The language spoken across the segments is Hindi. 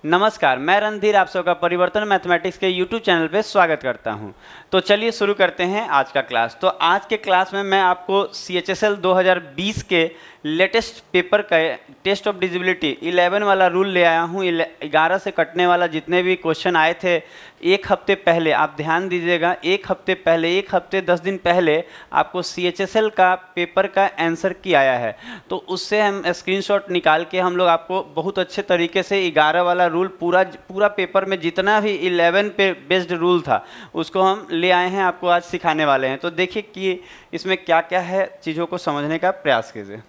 नमस्कार, मैं रणधीर आप सबका परिवर्तन मैथमेटिक्स के YouTube चैनल पे स्वागत करता हूं। तो चलिए शुरू करते हैं आज का क्लास। तो आज के क्लास में मैं आपको CHSL 2020 के लेटेस्ट पेपर का टेस्ट ऑफ डिजिबिलिटी 11 वाला रूल ले आया हूं। 11 से कटने वाला जितने भी क्वेश्चन आए थे एक हफ्ते पहले, आप ध्यान दीजिएगा, एक हफ्ते 10 दिन पहले आपको CHSL का पेपर का आंसर की आया है। तो उससे हम स्क्रीनशॉट निकाल के हम लोग आपको बहुत अच्छे तरीके से 11 वाला रूल पूरा पेपर में जितना भी 11 पे बेस्ड रूल था उसको हम ले आए हैं, आपको आज सिखाने वाले हैं। तो देखिए कि इसमें क्या क्या है, चीज़ों को समझने का प्रयास कीजिए।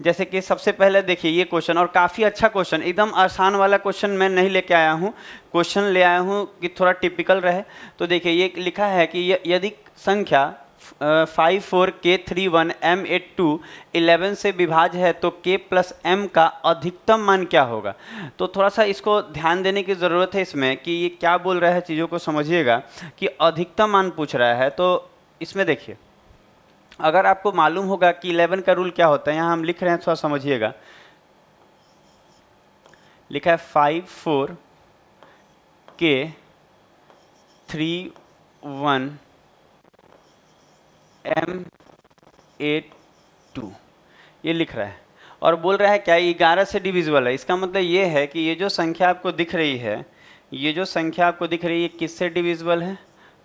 जैसे कि सबसे पहले देखिए ये क्वेश्चन, और काफ़ी अच्छा क्वेश्चन, एकदम आसान वाला क्वेश्चन मैं नहीं लेके आया हूँ, क्वेश्चन ले आया हूँ कि थोड़ा टिपिकल रहे। तो देखिए ये लिखा है कि यदि संख्या 54K31M82 11 से विभाज्य है तो K प्लस M का अधिकतम मान क्या होगा। तो थोड़ा सा इसको ध्यान देने की ज़रूरत है इसमें कि ये क्या बोल रहा है, चीज़ों को समझिएगा कि अधिकतम मान पूछ रहा है। तो इसमें देखिए, अगर आपको मालूम होगा कि 11 का रूल क्या होता है, यहाँ हम लिख रहे हैं, थोड़ा समझिएगा। लिखा है 54K31M82 ये लिख रहा है और बोल रहा है क्या 11 से डिविजिबल है। इसका मतलब ये है कि ये जो संख्या आपको दिख रही है, ये किससे डिविजिबल है?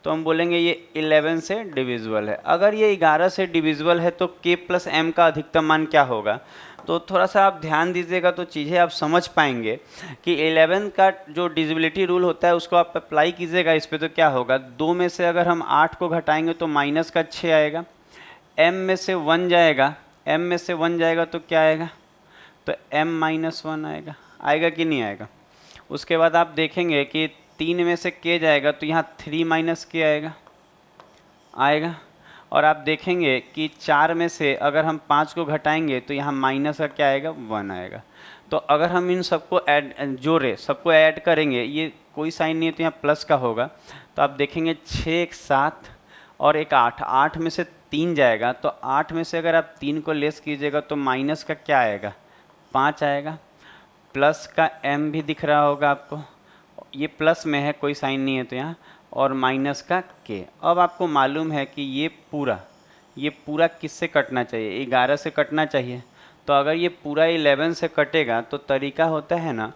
तो हम बोलेंगे ये 11 से डिविजिबल है। अगर ये 11 से डिविजिबल है तो K प्लस M का अधिकतम मान क्या होगा। तो थोड़ा सा आप ध्यान दीजिएगा तो चीज़ें आप समझ पाएंगे कि 11 का जो डिजिबिलिटी रूल होता है उसको आप अप्लाई कीजिएगा इस पर। तो क्या होगा, 2 में से अगर हम 8 को घटाएंगे तो माइनस का 6 आएगा, M में से 1 जाएगा तो क्या आएगा, तो M माइनस 1 आएगा कि नहीं आएगा। उसके बाद आप देखेंगे कि 3 में से K जाएगा तो यहाँ 3 माइनस K आएगा। और आप देखेंगे कि 4 में से अगर हम 5 को घटाएंगे तो यहाँ माइनस का क्या आएगा, 1 आएगा। तो अगर हम इन सबको सबको ऐड करेंगे, ये कोई साइन नहीं है तो यहाँ प्लस का होगा। तो आप देखेंगे 6 एक 7 और एक 8, 8 में से 3 जाएगा तो 8 में से अगर आप 3 को लेस कीजिएगा तो माइनस का क्या आएगा, 5 आएगा। प्लस का M भी दिख रहा होगा आपको, ये प्लस में है, कोई साइन नहीं है तो यहाँ, और माइनस का K। अब आपको मालूम है कि ये पूरा किससे कटना चाहिए, 11 से कटना चाहिए। तो अगर ये पूरा 11 से कटेगा तो तरीका होता है ना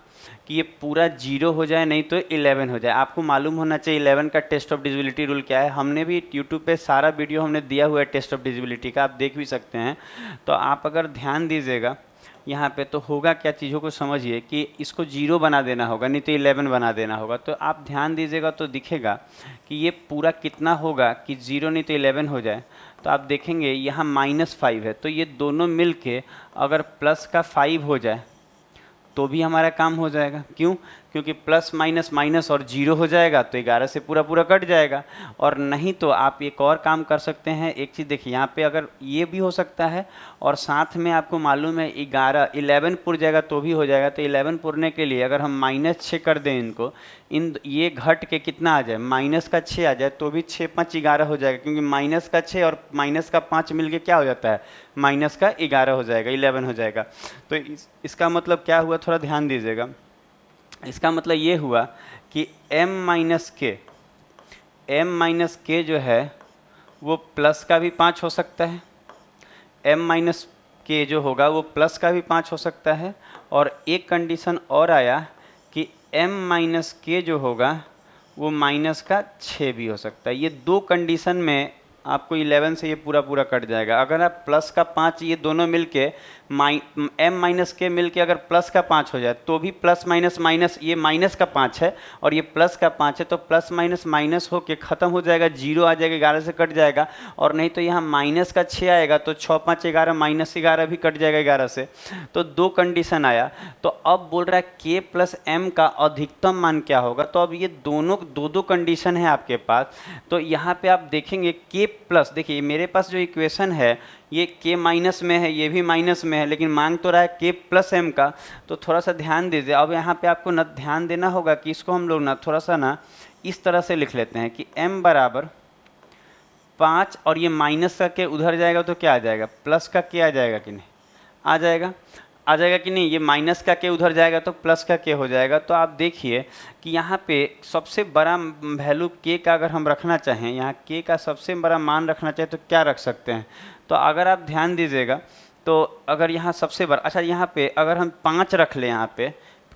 कि ये पूरा 0 हो जाए, नहीं तो 11 हो जाए। आपको मालूम होना चाहिए 11 का टेस्ट ऑफ डिजिबिलिटी रूल क्या है। हमने भी यूट्यूब पे सारा वीडियो हमने दिया हुआ है टेस्ट ऑफ डिजिबिलिटी का, आप देख भी सकते हैं। तो आप अगर ध्यान दीजिएगा यहाँ पे तो होगा क्या, चीज़ों को समझिए कि इसको 0 बना देना होगा, नहीं तो 11 बना देना होगा। तो आप ध्यान दीजिएगा तो दिखेगा कि ये पूरा कितना होगा कि 0 नहीं तो 11 हो जाए। तो आप देखेंगे यहाँ -5 है, तो ये दोनों मिल के अगर प्लस का 5 हो जाए तो भी हमारा काम हो जाएगा। क्यों? क्योंकि प्लस माइनस माइनस और 0 हो जाएगा तो 11 से पूरा कट जाएगा। और नहीं तो आप एक और काम कर सकते हैं, एक चीज़ देखिए यहाँ पे, अगर ये भी हो सकता है और साथ में आपको मालूम है 11 पुर जाएगा तो भी हो जाएगा। तो 11 पुरने के लिए अगर हम -6 कर दें इनको, ये घट के कितना आ जाए, माइनस का 6 आ जाए तो भी 6 5 11 हो जाएगा। क्योंकि माइनस का 6 और माइनस का 5 मिल के क्या हो जाता है, माइनस का 11 हो जाएगा, 11 हो जाएगा। तो इसका मतलब क्या हुआ, थोड़ा ध्यान दीजिएगा। इसका मतलब ये हुआ कि M माइनस के जो है वो प्लस का भी 5 हो सकता है, M माइनस के जो होगा वो प्लस का भी 5 हो सकता है। और एक कंडीशन और आया कि M माइनस के जो होगा वो माइनस का 6 भी हो सकता है। ये 2 कंडीशन में आपको 11 से ये पूरा कट जाएगा। अगर आप प्लस का 5, ये दोनों मिलके M माइनस के मिल के अगर प्लस का 5 हो जाए तो भी प्लस माइनस माइनस, ये माइनस का 5 है और ये प्लस का 5 है, तो प्लस माइनस माइनस हो के ख़त्म हो जाएगा, 0 आ जाएगा, 11 से कट जाएगा। और नहीं तो यहाँ माइनस का 6 आएगा तो 6 5 11, माइनस 11 भी कट जाएगा 11 से। तो 2 कंडीशन आया। तो अब बोल रहा है K प्लस M का अधिकतम मान क्या होगा। तो अब ये दोनों दो कंडीशन है आपके पास। तो यहाँ पे आप देखेंगे K प्लस, देखिए मेरे पास जो इक्वेशन है ये K माइनस में है, ये भी माइनस में है, लेकिन मांग तो रहा है K प्लस M का। तो थोड़ा सा ध्यान दीजिए। अब यहाँ पे आपको ना ध्यान देना होगा कि इसको हम लोग ना थोड़ा सा ना इस तरह से लिख लेते हैं कि M बराबर 5 और ये माइनस का K उधर जाएगा तो क्या आ जाएगा, प्लस का K आ जाएगा कि नहीं, आ जाएगा। आ जाएगा कि नहीं, ये माइनस का के उधर जाएगा तो प्लस का के हो जाएगा। तो आप देखिए कि यहाँ पे सबसे बड़ा वैल्यू के का अगर हम रखना चाहें, यहाँ के का सबसे बड़ा मान रखना चाहें तो क्या रख सकते हैं। तो अगर आप ध्यान दीजिएगा तो अगर यहाँ सबसे बड़ा, अच्छा यहाँ पे अगर हम 5 रख लें, यहाँ पे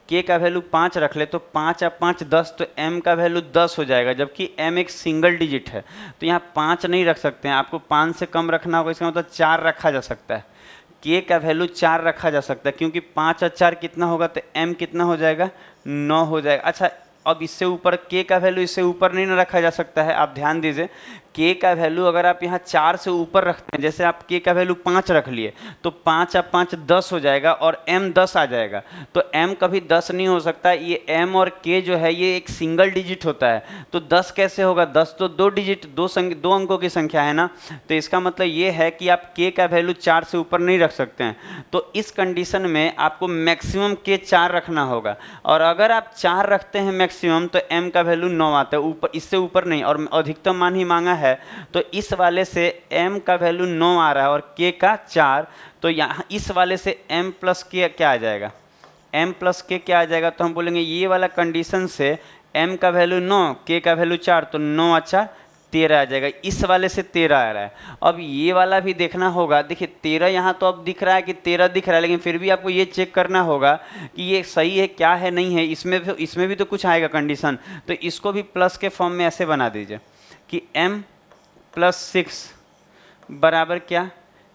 के का वैल्यू 5 रख ले तो 5 या 5 10, तो m का वैल्यू 10 हो जाएगा, जबकि m एक सिंगल डिजिट है। तो यहाँ 5 नहीं रख सकते हैं, आपको 5 से कम रखना होगा, इसका मतलब 4 रखा जा सकता है। के का वैल्यू 4 रखा जा सकता है, क्योंकि 5 और 4 कितना होगा, तो m कितना हो जाएगा, 9 हो जाएगा। अच्छा अब इससे ऊपर के का वैल्यू इससे ऊपर नहीं ना रखा जा सकता है। आप ध्यान दीजिए के का वैल्यू अगर आप यहाँ 4 से ऊपर रखते हैं, जैसे आप के का वैल्यू 5 रख लिए तो 5 या 5 10 हो जाएगा और m 10 आ जाएगा। तो m कभी 10 नहीं हो सकता, ये m और k जो है ये एक सिंगल डिजिट होता है। तो 10 कैसे होगा, 10 तो दो डिजिट दो अंकों की संख्या है ना। तो इसका मतलब ये है कि आप k का वैल्यू 4 से ऊपर नहीं रख सकते हैं। तो इस कंडीशन में आपको मैक्सिमम k 4 रखना होगा, और अगर आप 4 रखते हैं मैक्सिमम तो m का वैल्यू 9 आता है, ऊपर इससे ऊपर नहीं, और अधिकतम मान ही मांगा है। तो इस वाले से m का वैल्यू 9 आ रहा है और k का 4, तो यहाँ इस वाले से m प्लस के क्या आ जाएगा, m प्लस के क्या आ जाएगा। तो हम बोलेंगे ये वाला कंडीशन से m का वैल्यू 9, k का वैल्यू 4, तो 9 अच्छा 13 आ जाएगा। इस वाले से 13 आ रहा है। अब ये वाला भी देखना होगा, देखिए 13 यहाँ तो अब दिख रहा है कि 13 दिख रहा है, लेकिन फिर भी आपको ये चेक करना होगा कि ये सही है क्या है नहीं है। इसमें भी तो कुछ आएगा कंडीशन। तो इसको भी प्लस के फॉर्म में ऐसे बना दीजिए कि m प्लस 6 बराबर क्या,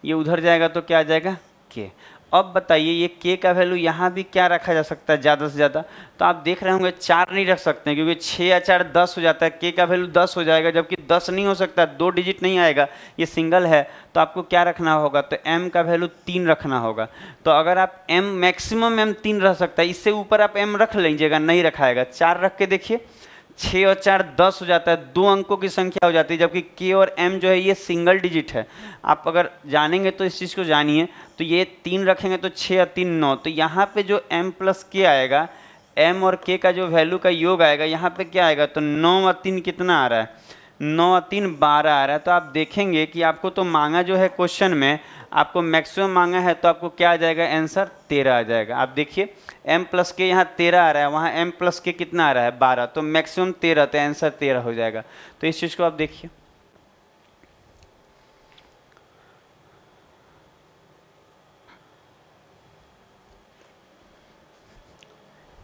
ये उधर जाएगा तो क्या आ जाएगा k। अब बताइए ये k का वैल्यू यहाँ भी क्या रखा जा सकता है ज़्यादा से ज़्यादा। तो आप देख रहे होंगे 4 नहीं रख सकते हैं, क्योंकि 6 या 4 10 हो जाता है, k का वैल्यू 10 हो जाएगा, जबकि 10 नहीं हो सकता, 2 डिजिट नहीं आएगा, ये सिंगल है। तो आपको क्या रखना होगा, तो m का वैल्यू 3 रखना होगा। तो अगर आप m मैक्सिमम m 3 रह सकता है, इससे ऊपर आप m रख लीजिएगा, नहीं रखाएगा। 4 रख के देखिए, 6 और 4 10 हो जाता है, 2 अंकों की संख्या हो जाती है, जबकि k और m जो है ये सिंगल डिजिट है। आप अगर जानेंगे तो इस चीज़ को जानिए। तो ये 3 रखेंगे तो 6 और 3 9, तो यहाँ पे जो m प्लस k आएगा, m और k का जो वैल्यू का योग आएगा, यहाँ पे क्या आएगा, तो 9 और 3 कितना आ रहा है, 9 और 3 12 आ रहा है। तो आप देखेंगे कि आपको तो मांगा जो है क्वेश्चन में, आपको मैक्सिमम मांगा है, तो आपको क्या आ जाएगा, आंसर 13 आ जाएगा। आप देखिए m प्लस के यहाँ 13 आ रहा है, वहाँ m प्लस के कितना आ रहा है 12, तो मैक्सिमम 13, तो आंसर 13 हो जाएगा। तो इस चीज़ को आप देखिए।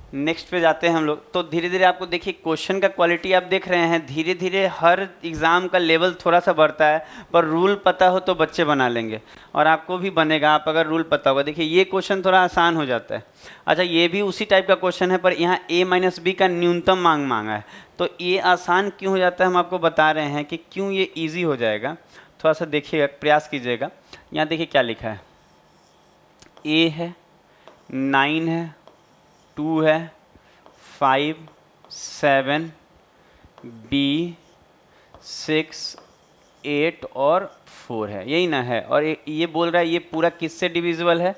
नेक्स्ट पे जाते हैं हम लोग। तो धीरे धीरे आपको देखिए क्वेश्चन का क्वालिटी आप देख रहे हैं, धीरे धीरे हर एग्ज़ाम का लेवल थोड़ा सा बढ़ता है, पर रूल पता हो तो बच्चे बना लेंगे, और आपको भी बनेगा आप अगर रूल पता होगा। देखिए ये क्वेश्चन थोड़ा आसान हो जाता है। अच्छा ये भी उसी टाइप का क्वेश्चन है, पर यहाँ a माइनस बी का न्यूनतम मांगा है। तो ये आसान क्यों हो जाता है, हम आपको बता रहे हैं कि क्यों ये ईजी हो जाएगा। थोड़ा सा देखिएगा, प्रयास कीजिएगा। यहाँ देखिए क्या लिखा है, a है, 9 है, 2 है, 5 7 b 6 8 और 4 है, यही ना है। और ये बोल रहा है ये पूरा किससे डिविजिबल है,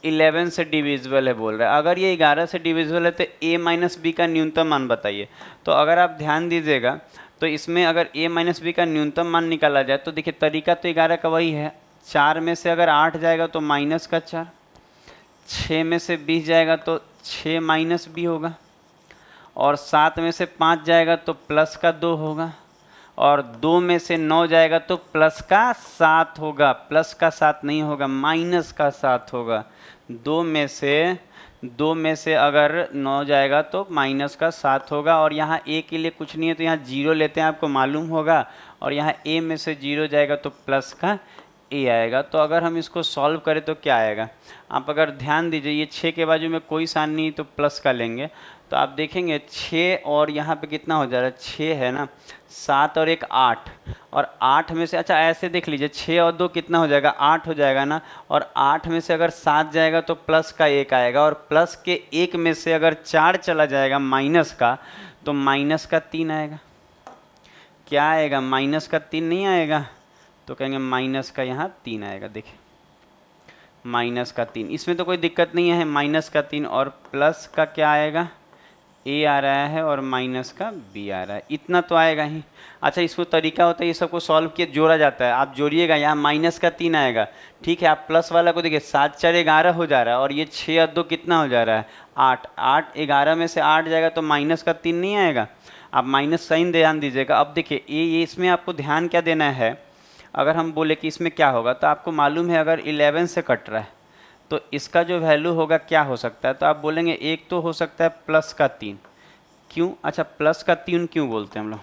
11 से डिविजिबल है बोल रहा है। अगर ये 11 से डिविजिबल है तो a माइनस बी का न्यूनतम मान बताइए। तो अगर आप ध्यान दीजिएगा तो इसमें अगर a माइनस बी का न्यूनतम मान निकाला जाए तो देखिए तरीका तो 11 का वही है। 4 में से अगर 8 जाएगा तो माइनस का 4, 6 में से 20 जाएगा तो 6 माइनस बी होगा, और 7 में से 5 जाएगा तो प्लस का 2 होगा, और 2 में से 9 जाएगा तो प्लस का 7 होगा। प्लस का 7 नहीं होगा, माइनस का 7 होगा। 2 में से अगर 9 जाएगा तो माइनस का 7 होगा, और यहाँ a के लिए कुछ नहीं है तो यहाँ 0 लेते हैं, आपको मालूम होगा। और यहाँ a में से 0 जाएगा तो प्लस का a आएगा। तो अगर हम इसको सॉल्व करें तो क्या आएगा, आप अगर ध्यान दीजिए ये 6 के बाजू में कोई साइन नहीं तो प्लस का लेंगे, तो आप देखेंगे 6 और यहाँ पे कितना हो जा रहा है, 6 है ना, 7 और 1 8, और 8 में से, अच्छा ऐसे देख लीजिए 6 और 2 कितना हो जाएगा, 8 हो जाएगा ना, और 8 में से अगर 7 जाएगा तो प्लस का 1 आएगा, और प्लस के 1 में से अगर 4 चला जाएगा माइनस का, तो माइनस का 3 आएगा। क्या आएगा, माइनस का 3 नहीं आएगा, तो कहेंगे माइनस का यहाँ 3 आएगा। देखिए माइनस का 3, इसमें तो कोई दिक्कत नहीं है, माइनस का 3, और प्लस का क्या आएगा ए आ रहा है और माइनस का बी आ रहा है, इतना तो आएगा ही। अच्छा, इसको तरीका होता है ये सबको सॉल्व किया जोड़ा जाता है, आप जोड़िएगा, यहाँ माइनस का 3 आएगा, ठीक है। आप प्लस वाला को देखिए, 7 4 11 हो जा रहा है, और ये 6 और 2 कितना हो जा रहा है 8, 8 11 में से 8 जाएगा तो माइनस का 3 नहीं आएगा। आप माइनस साइन ध्यान दीजिएगा। अब देखिए ये इसमें आपको ध्यान क्या देना है, अगर हम बोले कि इसमें क्या होगा, तो आपको मालूम है अगर 11 से कट रहा है तो इसका जो वैल्यू होगा क्या हो सकता है, तो आप बोलेंगे एक तो हो सकता है प्लस का 3। क्यों? अच्छा, प्लस का 3 क्यों बोलते हैं हम लोग?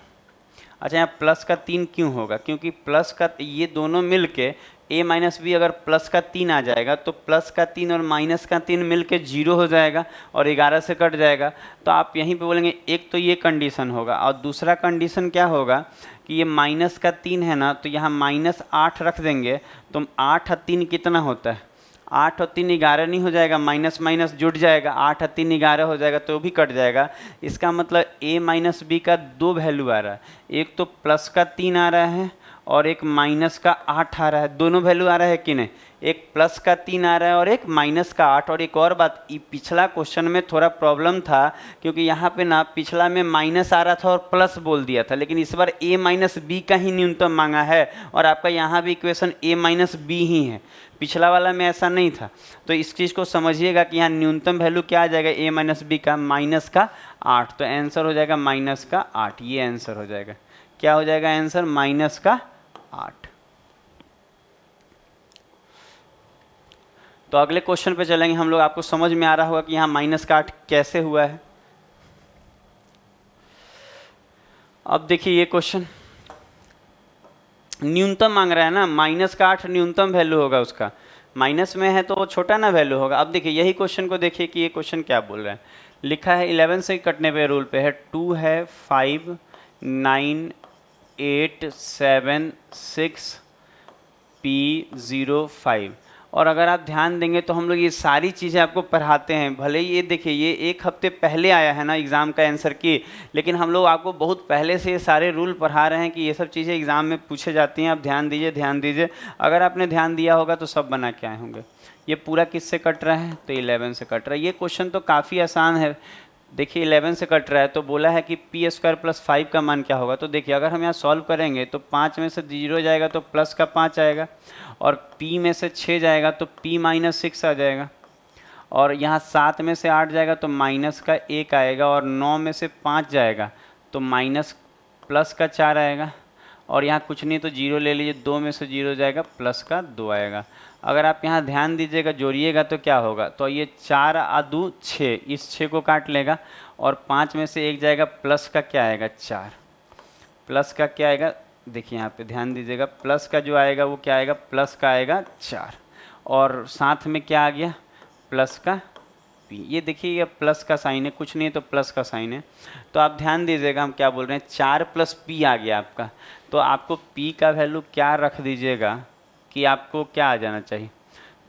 अच्छा, यहाँ प्लस का 3 क्यों होगा? क्योंकि प्लस का ये दोनों मिल के a माइनस बी अगर प्लस का 3 आ जाएगा तो प्लस का 3 और माइनस का 3 मिल के 0 हो जाएगा और 11 से कट जाएगा। तो आप यहीं पे बोलेंगे एक तो ये कंडीशन होगा, और दूसरा कंडीशन क्या होगा कि ये माइनस का 3 है ना, तो यहाँ माइनस 8 रख देंगे तो 8 और 3 कितना होता है, 8 और 3 11 नहीं हो जाएगा, माइनस माइनस जुड़ जाएगा, 8 और 3 11 हो जाएगा तो भी कट जाएगा। इसका मतलब a माइनस बी का 2 वैल्यू आ रहा है, एक तो प्लस का 3 आ रहा है और एक माइनस का 8 आ रहा है, दोनों वैल्यू आ रहा है कि नहीं, एक प्लस का 3 आ रहा है और एक माइनस का 8। और एक और बात, पिछला क्वेश्चन में थोड़ा प्रॉब्लम था क्योंकि यहाँ पे ना पिछला में माइनस आ रहा था और प्लस बोल दिया था, लेकिन इस बार a माइनस बी का ही न्यूनतम मांगा है और आपका यहाँ भी इक्वेशन a माइनस बी ही है, पिछला वाला में ऐसा नहीं था। तो इस चीज़ को समझिएगा कि यहाँ न्यूनतम वैल्यू क्या आ जाएगा a माइनस बी का, माइनस का 8, तो आंसर हो जाएगा माइनस का 8, ये आंसर हो जाएगा। क्या हो जाएगा आंसर? माइनस का 8। तो अगले क्वेश्चन पे चलेंगे हम लोग। आपको समझ में आ रहा होगा कि यहाँ माइनस का 8 कैसे हुआ है। अब देखिए ये क्वेश्चन न्यूनतम मांग रहा है ना, माइनस का 8 न्यूनतम वैल्यू होगा उसका, माइनस में है तो वो छोटा ना वैल्यू होगा। अब देखिए यही क्वेश्चन को देखिए कि ये क्वेश्चन क्या बोल रहा है। लिखा है 11 से कटने पे रूल पे है, 2 है 5 9 8 7 6 P05। और अगर आप ध्यान देंगे तो हम लोग ये सारी चीज़ें आपको पढ़ाते हैं, भले ही ये देखिए ये एक हफ्ते पहले आया है ना एग्ज़ाम का आंसर की, लेकिन हम लोग आपको बहुत पहले से ये सारे रूल पढ़ा रहे हैं कि ये सब चीज़ें एग्ज़ाम में पूछे जाती हैं। आप ध्यान दीजिए, ध्यान दीजिए, अगर आपने ध्यान दिया होगा तो सब बना के आए होंगे। ये पूरा किससे कट रहा है? तो 11 से कट रहा है। ये क्वेश्चन तो काफ़ी आसान है। देखिए 11 से कट रहा है तो बोला है कि पी स्क्वायर प्लस 5 का मान क्या होगा। तो देखिए अगर हम यहाँ सॉल्व करेंगे तो 5 में से 0 जाएगा तो प्लस का 5 आएगा, और p में से 6 जाएगा तो p माइनस 6 आ जाएगा, और यहाँ 7 में से 8 जाएगा तो माइनस का 1 आएगा, और 9 में से 5 जाएगा तो माइनस प्लस का 4 आएगा, और यहाँ कुछ नहीं तो 0 ले लीजिए, 2 में से 0 जाएगा प्लस का 2 आएगा। अगर आप यहाँ ध्यान दीजिएगा जोड़िएगा तो क्या होगा, तो ये 4 आ 2 6, इस 6 को काट लेगा, और 5 में से 1 जाएगा प्लस का क्या आएगा 4, प्लस का क्या आएगा, देखिए यहाँ पे ध्यान दीजिएगा, प्लस का जो आएगा वो क्या आएगा, प्लस का आएगा 4, और साथ में क्या आ गया प्लस का p। ये देखिए ये प्लस का साइन है, कुछ नहीं है तो प्लस का साइन है। तो आप ध्यान दीजिएगा हम क्या बोल रहे हैं, 4 प्लस p आ गया आपका। तो आपको p का वैल्यू क्या रख दीजिएगा कि आपको क्या आ जाना चाहिए,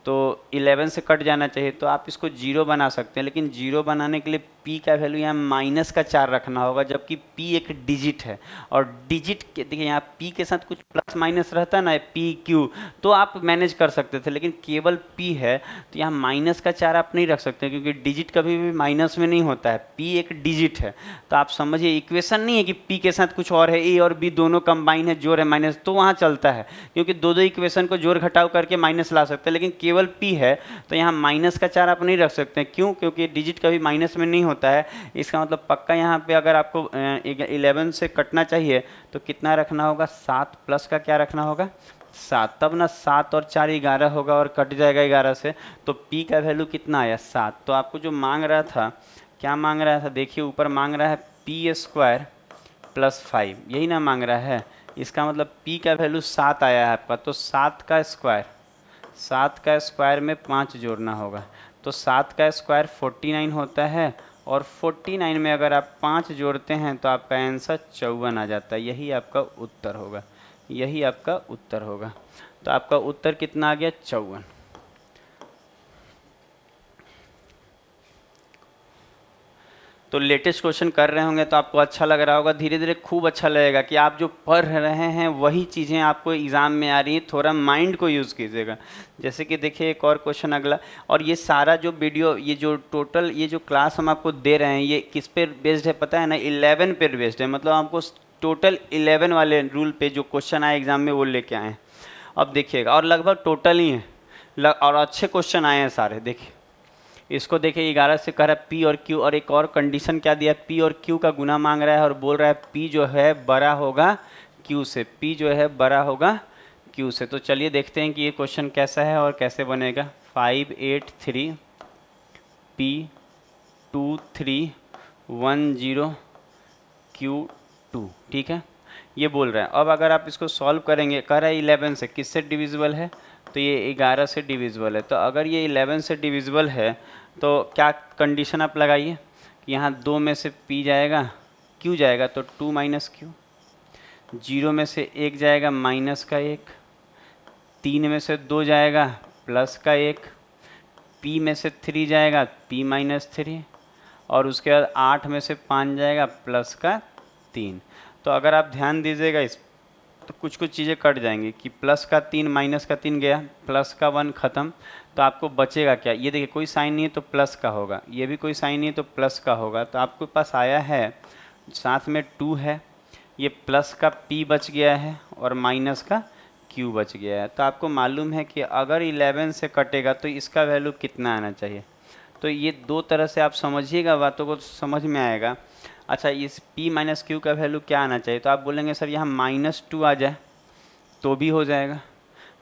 तो 11 से कट जाना चाहिए, तो आप इसको 0 बना सकते हैं, लेकिन 0 बनाने के लिए p का वैल्यू यहाँ माइनस का 4 रखना होगा, जबकि p एक डिजिट है, और डिजिट के देखिए यहाँ p के साथ कुछ प्लस माइनस रहता है ना, p q, तो आप मैनेज कर सकते थे, लेकिन केवल p है तो यहाँ माइनस का 4 आप नहीं रख सकते, क्योंकि डिजिट कभी भी माइनस में नहीं होता है, p एक डिजिट है। तो आप समझिए इक्वेशन नहीं है कि p के साथ कुछ और है, a और b दोनों कंबाइन है, जोड़ है माइनस, तो वहाँ चलता है, क्योंकि दो दो इक्वेशन को जोड़ घटाव करके माइनस ला सकते हैं, लेकिन केवल p है तो यहाँ माइनस का 4 आप नहीं रख सकते। क्यों? क्योंकि डिजिट कभी माइनस में नहीं होता है। इसका मतलब पक्का यहाँ पे अगर आपको 11 से कटना चाहिए तो कितना रखना होगा, 7 प्लस का क्या रखना होगा 7, तब ना 7 और 4 11 होगा और कट जाएगा 11 से, तो p का वैल्यू कितना आया 7। तो आपको जो मांग रहा था, क्या मांग रहा था, देखिए ऊपर मांग रहा है p स्क्वायर प्लस 5, यही ना मांग रहा है। इसका मतलब p का वैल्यू 7 आया है आपका, तो 7 का स्क्वायर में 5 जोड़ना होगा, तो 7 का स्क्वायर 49 होता है, और 49 में अगर आप 5 जोड़ते हैं तो आपका आंसर 54 आ जाता है। यही आपका उत्तर होगा, यही आपका उत्तर होगा। तो आपका उत्तर कितना आ गया 54। तो लेटेस्ट क्वेश्चन कर रहे होंगे तो आपको अच्छा लग रहा होगा, धीरे धीरे खूब अच्छा लगेगा कि आप जो पढ़ रहे हैं वही चीज़ें आपको एग्ज़ाम में आ रही हैं, थोड़ा माइंड को यूज़ कीजिएगा। जैसे कि देखिए एक और क्वेश्चन अगला, और ये सारा जो वीडियो, ये जो टोटल ये जो क्लास हम आपको दे रहे हैं ये किस पे बेस्ड है पता है ना, 11 पे बेस्ड है। मतलब आपको टोटल 11 वाले रूल पे जो क्वेश्चन आए एग्ज़ाम में वो लेके आए हैं। अब देखिएगा, और लगभग टोटल ही है और अच्छे क्वेश्चन आए हैं सारे। देखिए इसको देखिए 11 से कह रहा है पी और क्यू, और एक और कंडीशन क्या दिया है, पी और क्यू का गुना मांग रहा है और बोल रहा है पी जो है बड़ा होगा क्यू से, पी जो है बड़ा होगा क्यू से। तो चलिए देखते हैं कि ये क्वेश्चन कैसा है और कैसे बनेगा। 583 P2310 Q2, ठीक है, ये बोल रहा है। अब अगर आप इसको सॉल्व करेंगे, कह रहा है 11 से किससे डिविजिबल है, तो ये 11 से डिविजिबल है। तो अगर ये 11 से डिविजिबल है तो क्या कंडीशन आप लगाइए कि यहाँ 2 में से p जाएगा, q जाएगा तो 2 माइनस q, 0 में से 1 जाएगा माइनस का 1, 3 में से 2 जाएगा प्लस का 1, p में से 3 जाएगा p माइनस 3, और उसके बाद 8 में से 5 जाएगा प्लस का 3। तो अगर आप ध्यान दीजिएगा इस तो कुछ कुछ चीज़ें कट जाएंगी कि प्लस का 3 माइनस का 3 गया, प्लस का 1 ख़त्म, तो आपको बचेगा क्या, ये देखिए कोई साइन नहीं है तो प्लस का होगा, ये भी कोई साइन नहीं है तो प्लस का होगा। तो आपके पास आया है साथ में 2 है, ये प्लस का p बच गया है और माइनस का q बच गया है। तो आपको मालूम है कि अगर 11 से कटेगा तो इसका वैल्यू कितना आना चाहिए। तो ये दो तरह से आप समझिएगा, बातों को समझ में आएगा। अच्छा, इस p माइनस क्यू का वैल्यू क्या आना चाहिए, तो आप बोलेंगे सर यहाँ -2 आ जाए तो भी हो जाएगा।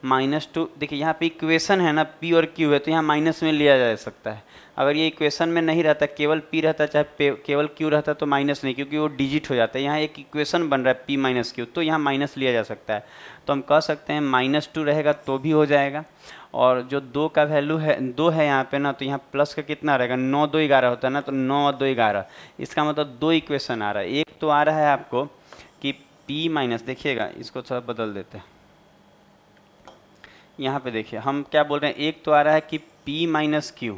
-2 देखिए यहाँ पे इक्वेशन है ना, p और q है तो यहाँ माइनस में लिया जा सकता है। अगर ये इक्वेशन में नहीं रहता, केवल p रहता चाहे केवल q रहता तो माइनस नहीं, क्योंकि वो डिजिट हो जाता है। यहाँ एक इक्वेशन बन रहा है p माइनस क्यू, तो यहाँ माइनस लिया जा सकता है। तो हम कह सकते हैं -2 रहेगा तो भी हो जाएगा। और जो 2 का वैल्यू है 2 है यहाँ पे ना, तो यहाँ प्लस का कितना रहेगा, 9 2 11 होता है ना, तो 9 और 2 11, इसका मतलब 2 इक्वेशन आ रहा है। एक तो आ रहा है आपको कि p माइनस, देखिएगा इसको थोड़ा बदल देते हैं, यहाँ पे देखिए हम क्या बोल रहे हैं, एक तो आ रहा है कि p minus Q,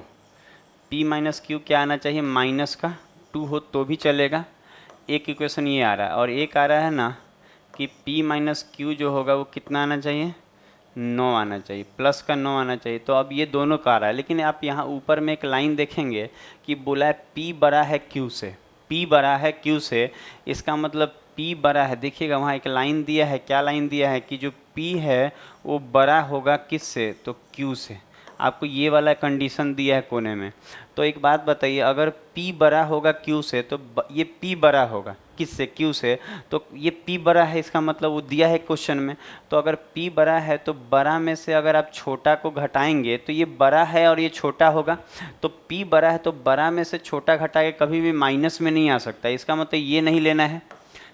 p minus Q क्या आना चाहिए, माइनस का 2 हो तो भी चलेगा, एक इक्वेशन ये आ रहा है। और एक आ रहा है ना कि p माइनस क्यू जो होगा वो कितना आना चाहिए, 9 आना चाहिए, प्लस का 9 आना चाहिए। तो अब ये दोनों का आ रहा है, लेकिन आप यहाँ ऊपर में एक लाइन देखेंगे कि बोला है p बड़ा है q से, p बड़ा है q से, इसका मतलब p बड़ा है। देखिएगा वहाँ एक लाइन दिया है, क्या लाइन दिया है कि जो p है वो बड़ा होगा किससे, तो q से। आपको ये वाला कंडीशन दिया है कोने में। तो एक बात बताइए, अगर p बड़ा होगा q से तो ये p बड़ा होगा किससे, q से, तो ये p बड़ा है, इसका मतलब वो दिया है क्वेश्चन में। तो अगर p बड़ा है तो बड़ा में से अगर आप छोटा को घटाएंगे तो ये बड़ा है और ये छोटा होगा। तो p बड़ा है तो बड़ा में से छोटा घटा के कभी भी माइनस में नहीं आ सकता, इसका मतलब ये नहीं लेना है,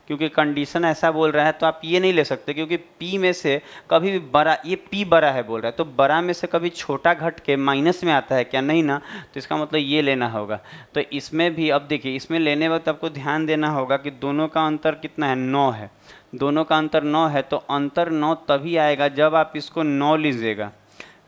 क्योंकि कंडीशन ऐसा बोल रहा है। तो आप ये नहीं ले सकते, क्योंकि p में से कभी भी बड़ा, ये p बड़ा है बोल रहा है तो बड़ा में से कभी छोटा घट के माइनस में आता है क्या, नहीं ना, तो इसका मतलब ये लेना होगा। तो इसमें भी अब देखिए, इसमें लेने वक्त आपको ध्यान देना होगा कि दोनों का अंतर कितना है, 9 है, दोनों का अंतर 9 है। तो अंतर 9 तभी आएगा जब आप इसको 9 लीजिएगा,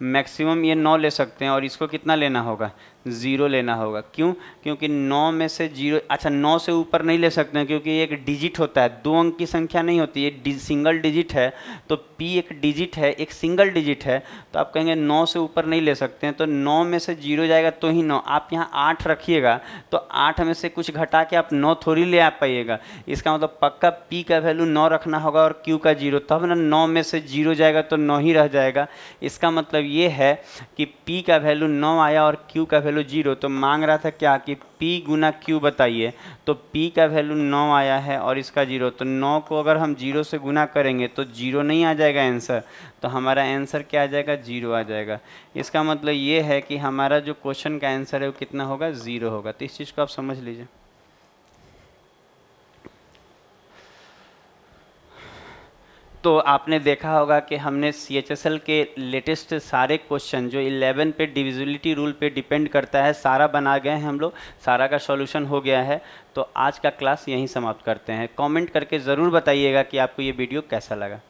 मैक्सिमम ये 9 ले सकते हैं, और इसको कितना लेना होगा, 0 लेना होगा। क्यों, क्योंकि 9 में से 0, अच्छा 9 से ऊपर नहीं ले सकते हैं क्योंकि ये एक डिजिट होता है, 2 अंक की संख्या नहीं होती, ये सिंगल डिजिट है। तो p एक डिजिट है, एक सिंगल डिजिट है, तो आप कहेंगे 9 से ऊपर नहीं ले सकते हैं। तो 9 में से 0 जाएगा तो ही 9, आप यहाँ 8 रखिएगा तो 8 में से कुछ घटा के आप 9 थोड़ी ले आ पाइएगा। इसका मतलब पक्का p का वैल्यू 9 रखना होगा और q का 0, तब ना 9 में से 0 जाएगा तो 9 ही रह जाएगा। इसका मतलब ये है कि p का वैल्यू 9 आया और q का वैल्यू 0। तो मांग रहा था क्या कि p गुना q बताइए, तो p का वैल्यू 9 आया है और इसका 0, तो 9 को अगर हम 0 से गुना करेंगे तो 0 नहीं आ जाएगा आंसर, तो हमारा आंसर क्या आ जाएगा, 0 आ जाएगा। इसका मतलब ये है कि हमारा जो क्वेश्चन का आंसर है वो कितना होगा, 0 होगा। तो इस चीज़ को आप समझ लीजिए। तो आपने देखा होगा कि हमने CHSL के लेटेस्ट सारे क्वेश्चन जो 11 पे डिविजिबिलिटी रूल पे डिपेंड करता है सारा बना गए हैं हम लोग, सारा का सॉल्यूशन हो गया है। तो आज का क्लास यहीं समाप्त करते हैं। कमेंट करके ज़रूर बताइएगा कि आपको ये वीडियो कैसा लगा।